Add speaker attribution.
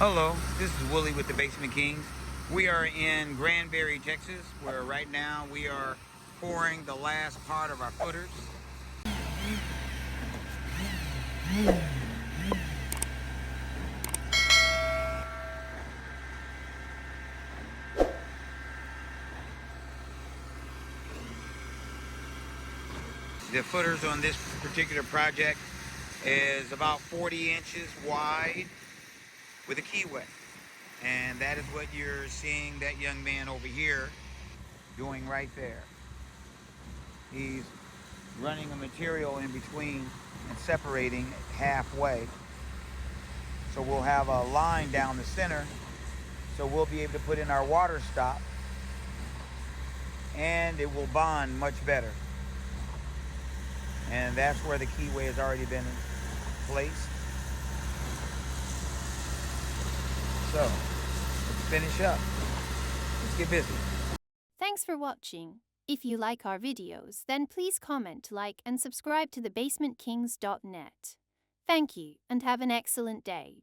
Speaker 1: Hello, this is Willie with the Basement Kings. We are in Granbury, Texas, where right now we are pouring the last part of our footers. The footers on this particular project is about 40 inches wide with a keyway. And that is what you're seeing that young man over here doing right there. He's running a material in between and separating halfway. So we'll have a line down the center, so we'll be able to put in our water stop and it will bond much better. And that's where the keyway has already been placed. So let's finish up. Let's get busy.
Speaker 2: Thanks for watching. If you like our videos, then please comment, like, and subscribe to thebasementkings.net. Thank you, and have an excellent day.